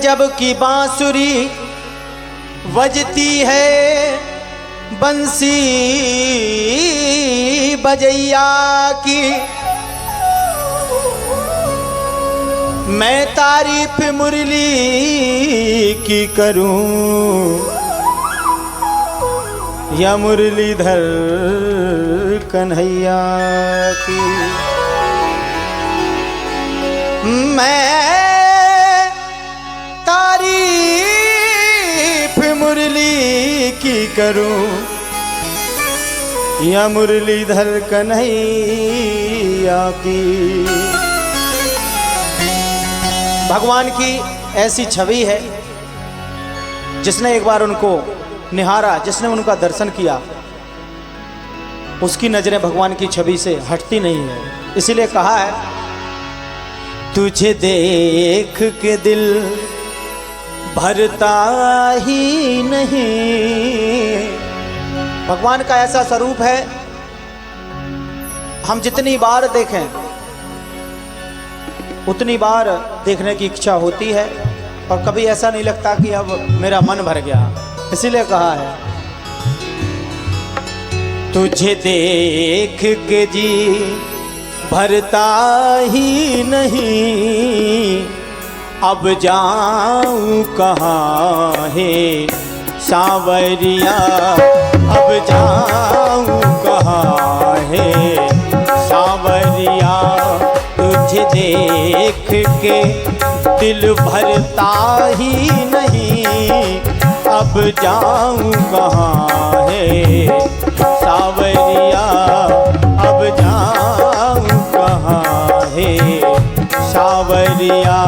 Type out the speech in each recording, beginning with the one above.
जब की बांसुरी बजती है बंसी बजैया की, मैं तारीफ मुरली की करूं या मुरलीधर कन्हैया की। मैं तारीफ मुरली की करूं या मुरलीधर कन्हैया की। भगवान की ऐसी छवि है, जिसने एक बार उनको निहारा, जिसने उनका दर्शन किया, उसकी नजरें भगवान की छवि से हटती नहीं है। इसीलिए कहा है, तुझे देख के दिल भरता ही नहीं। भगवान का ऐसा स्वरूप है, हम जितनी बार देखें उतनी बार देखने की इच्छा होती है, और कभी ऐसा नहीं लगता कि अब मेरा मन भर गया। इसीलिए कहा है, तुझे देख के जी भरता ही नहीं, अब जाऊं कहाँ है सांवरिया, अब जाऊं कहाँ है सांवरिया। तुझे देख के दिल भरता ही नहीं, अब जाऊं कहाँ है सांवरिया, अब जाऊं कहाँ है सांवरिया।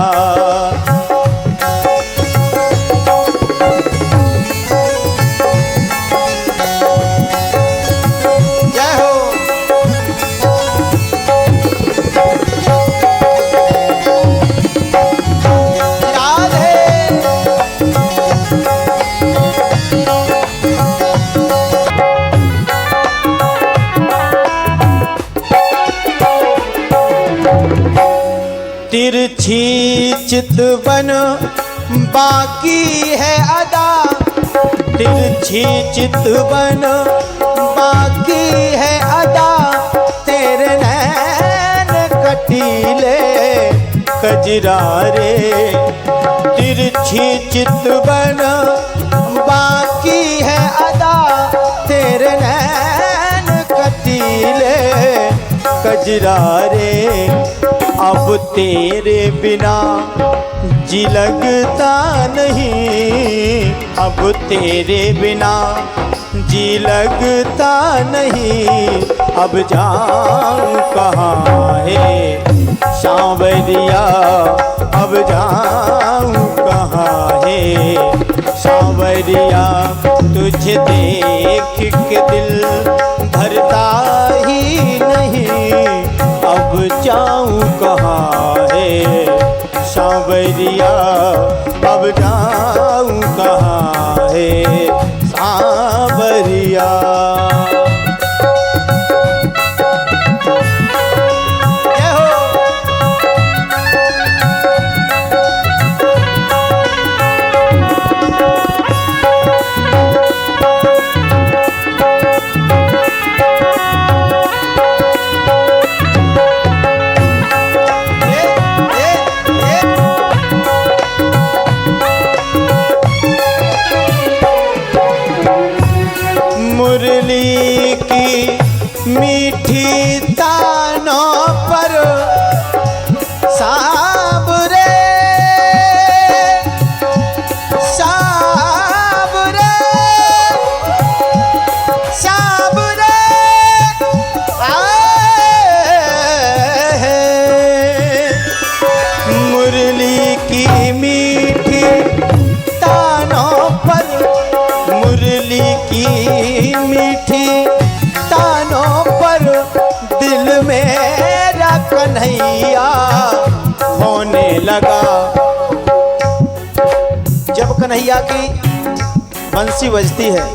तिरछी चितवन बाकी है अदा, तिरछी चितवन बाकी है अदा, तेरे नैन कटीले कजरारे। तिरछी चितवन बाकी है अदा, तेरे नैन कटीले कजरारे। अब तेरे बिना जी लगता नहीं, अब तेरे बिना जी लगता नहीं, अब जाऊं कहाँ है सांवरिया, अब जाऊं कहाँ है सांवरिया। तुझे देख के दिल भरता ही नहीं, अब जाऊं कहाँ है सांवरिया, अब जाऊं कहाँ है सांवरिया। मुरली की मीठी तानों पर साबरे साबरे साबरे आए। मुरली की मीठी तानों पर, मुरली की मीठी तानों पर, दिल मेरा कन्हैया होने लगा। जब कन्हैया की बंसी बजती है,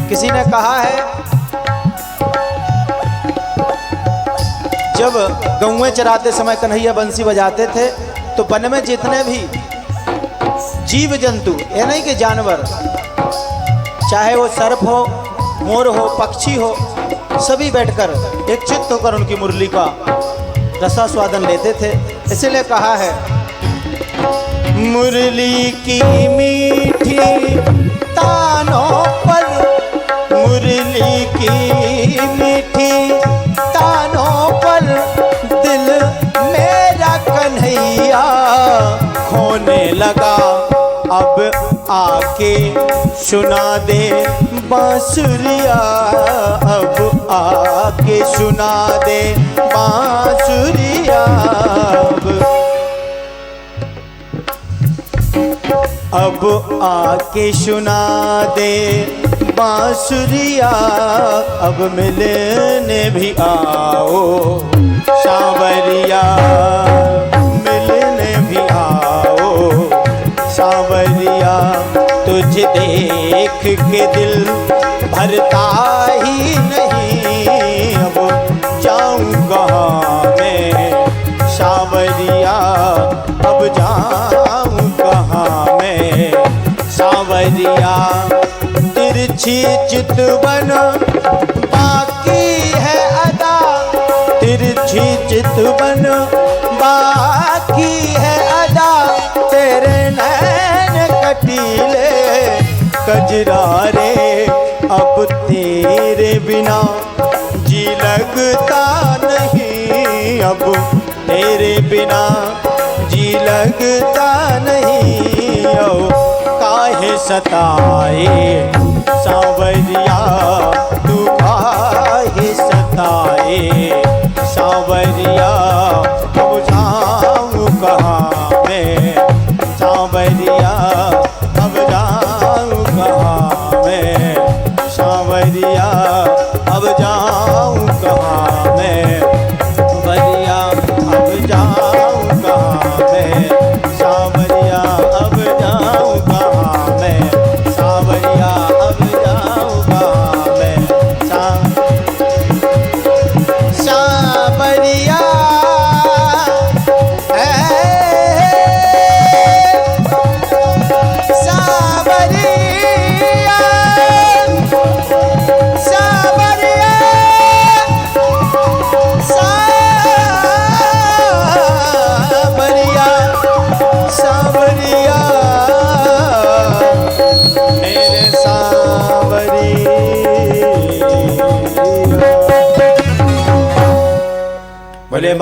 किसी ने कहा है, जब गौएं चराते समय कन्हैया बंसी बजाते थे, तो वन में जितने भी जीव जंतु, ये नहीं कि जानवर, चाहे वो सर्प हो, मोर हो, पक्षी हो, सभी बैठकर एक चित्त होकर उनकी मुरली का रसास्वादन लेते थे। इसलिए कहा है, मुरली की मीठी तानों पर, मुरली की मीठी तानों पर दिल मेरा कन्हैया खोने लगा। अब आके सुना दे बांसुरिया, अब आके सुना दे बांसुरिया, अब आके सुना दे बांसुरिया। अब मिलने भी आओ सांवरिया, मिलने भी आओ सांवरिया। तुझे देख के दिल भरता ही नहीं, अब जाऊं कहाँ मैं सांवरिया, अब जाऊं कहाँ मैं सांवरिया। तिरछी चितवन बाकी है अदा, तिरछी चितवन बाकी है अदा। तेरे नैन कटीले कजरारे, अब तेरे बिना जी लगता नहीं, अब तेरे बिना जी लगता नहीं। ओ काहे सताए सांवरिया, तू काहे सताए सांवरिया। अब जाऊं कहाँ मैं सांवरिया, अब जाऊं कहाँ मैं सांवरिया, अब जाऊं कहाँ मैं सांवरिया, अब जाऊं कहाँ मैं सांवरिया, अब जाऊं कहाँ मैं सांवरिया, अब जाऊं कहाँ मैं सांवरिया। भले